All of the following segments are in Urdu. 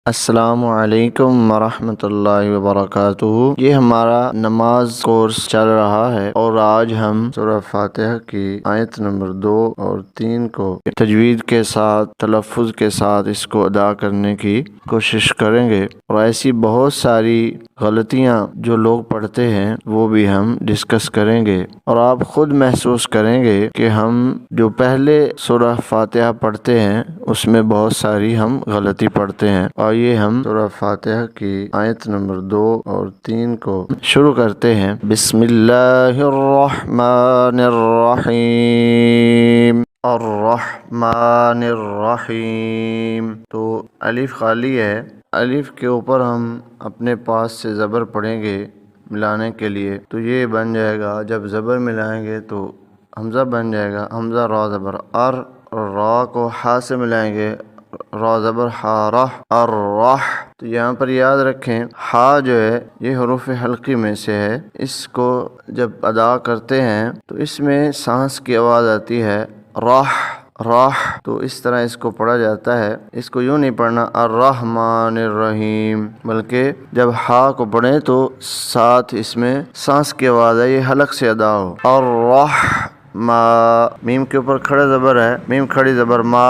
السلام علیکم ورحمۃ اللہ وبرکاتہ۔ یہ ہمارا نماز کورس چل رہا ہے اور آج ہم سورہ فاتحہ کی آیت نمبر 2 اور 3 کو تجوید کے ساتھ تلفظ کے ساتھ اس کو ادا کرنے کی کوشش کریں گے، اور ایسی بہت ساری غلطیاں جو لوگ پڑھتے ہیں وہ بھی ہم ڈسکس کریں گے، اور آپ خود محسوس کریں گے کہ ہم جو پہلے سورہ فاتحہ پڑھتے ہیں اس میں بہت ساری ہم غلطی پڑھتے ہیں۔ آئیے ہم سورہ فاتحہ کی آیت نمبر 2 اور 3 کو شروع کرتے ہیں۔ بسم اللہ الرحمن الرحیم۔ الرحمن الرحیم، تو الف خالی ہے، الف کے اوپر ہم اپنے پاس سے زبر پڑھیں گے ملانے کے لیے، تو یہ بن جائے گا، جب زبر ملائیں گے تو حمزہ بن جائے گا، حمزہ را زبر ار، اور را کو ہا سے ملائیں گے، را زبر ہا رہ، الرح۔ تو یہاں پر یاد رکھیں ہا جو ہے یہ حروف حلقی میں سے ہے، اس کو جب ادا کرتے ہیں تو اس میں سانس کی آواز آتی ہے، راہ راہ، تو اس طرح اس کو پڑھا جاتا ہے۔ اس کو یوں نہیں پڑھنا الرحمن الرحیم، بلکہ جب ہا کو پڑھیں تو ساتھ اس میں سانس کی آواز ہے، یہ حلق سے ادا ہو۔ ما، میم کے اوپر کھڑا زبر ہے، میم کھڑی زبر ما،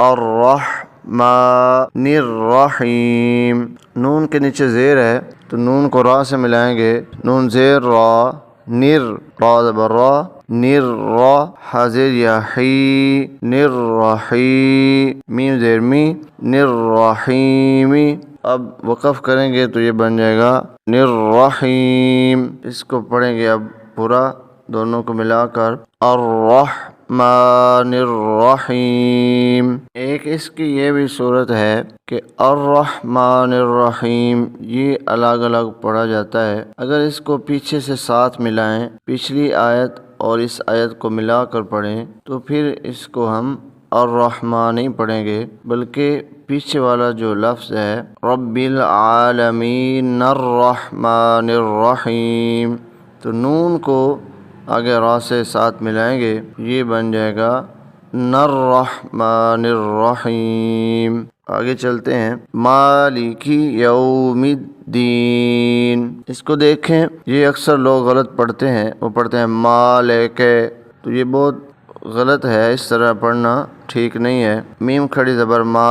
الرحمن الرحیم۔ نون کے نیچے زیر ہے تو نون کو را سے ملائیں گے، نون زیر را، نر، را زبر را، نر را، ہا زیر یا حی، نر رحی، میم زیر می، نر رحیمی۔ اب وقف کریں گے تو یہ بن جائے گا نر رحیم۔ اس کو پڑھیں گے اب پورا دونوں کو ملا کر، الرحمن الرحیم۔ ایک اس کی یہ بھی صورت ہے کہ الرحمن الرحیم یہ الگ الگ پڑھا جاتا ہے، اگر اس کو پیچھے سے ساتھ ملائیں، پچھلی آیت اور اس آیت کو ملا کر پڑھیں تو پھر اس کو ہم الرحمن نہیں پڑھیں گے، بلکہ پیچھے والا جو لفظ ہے رب العالمین الرحمن الرحیم، تو نون کو آگے را سے ساتھ ملائیں گے، یہ بن جائے گا الرحمن الرحیم۔ آگے چلتے ہیں، مالک یوم الدین۔ اس کو دیکھیں، یہ اکثر لوگ غلط پڑھتے ہیں، وہ پڑھتے ہیں مالک، تو یہ بہت غلط ہے، اس طرح پڑھنا ٹھیک نہیں ہے۔ میم کھڑی زبر ما،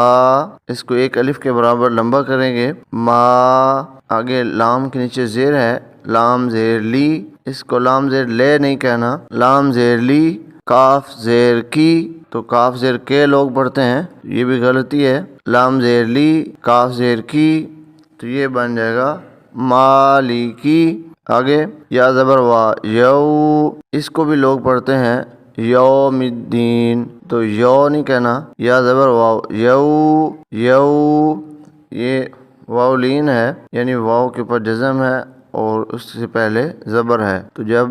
اس کو ایک الف کے برابر لمبا کریں گے، ما، آگے لام کے نیچے زیر ہے، لام زیر لی، اس کو لام زیر لے نہیں کہنا، لام زیر لی، کاف زیر کی، تو کاف زیر کے لوگ پڑھتے ہیں، یہ بھی غلطی ہے، لام زیر لی، کاف زیر کی، تو یہ بن جائے گا مالکی۔ آگے یا زبر وا، یو، اس کو بھی لوگ پڑھتے ہیں یوم الدین، تو یو نہیں کہنا، یا زبر واو، یو یو، یہ واو لین ہے، یعنی واو کے اوپر جزم ہے اور اس سے پہلے زبر ہے، تو جب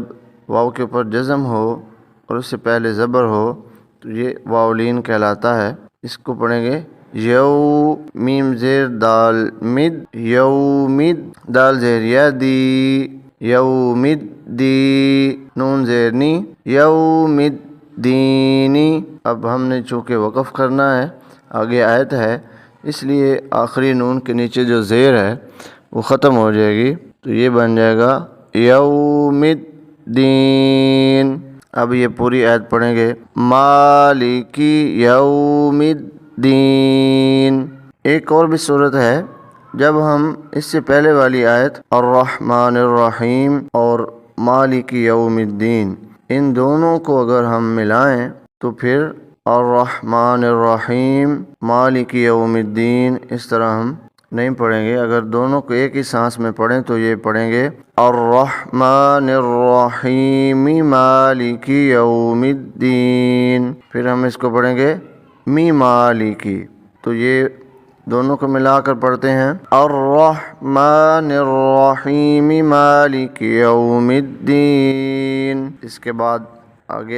واو کے اوپر جزم ہو اور اس سے پہلے زبر ہو تو یہ واو لین کہلاتا ہے۔ اس کو پڑھیں گے یو، میم زیر دال مد، یومد، دال زیر یا دی، یومد دی، نون زیر نی، یومد دینی۔ اب ہم نے چونکہ وقف کرنا ہے، آگے آیت ہے، اس لیے آخری نون کے نیچے جو زیر ہے وہ ختم ہو جائے گی، تو یہ بن جائے گا یوم الدین۔ اب یہ پوری آیت پڑھیں گے، مالک یوم الدین۔ ایک اور بھی صورت ہے، جب ہم اس سے پہلے والی آیت الرحمن الرحیم اور مالک یوم الدین ان دونوں کو اگر ہم ملائیں تو پھر الرحمن الرحیم مالک یوم الدین اس طرح ہم نہیں پڑھیں گے، اگر دونوں کو ایک ہی سانس میں پڑھیں تو یہ پڑھیں گے الرحمن الرحیم مالک یوم الدین، پھر ہم اس کو پڑھیں گے می مالکی، تو یہ دونوں کو ملا کر پڑھتے ہیں الرحمن الرحیم مالک یوم الدین۔ اس کے بعد آگے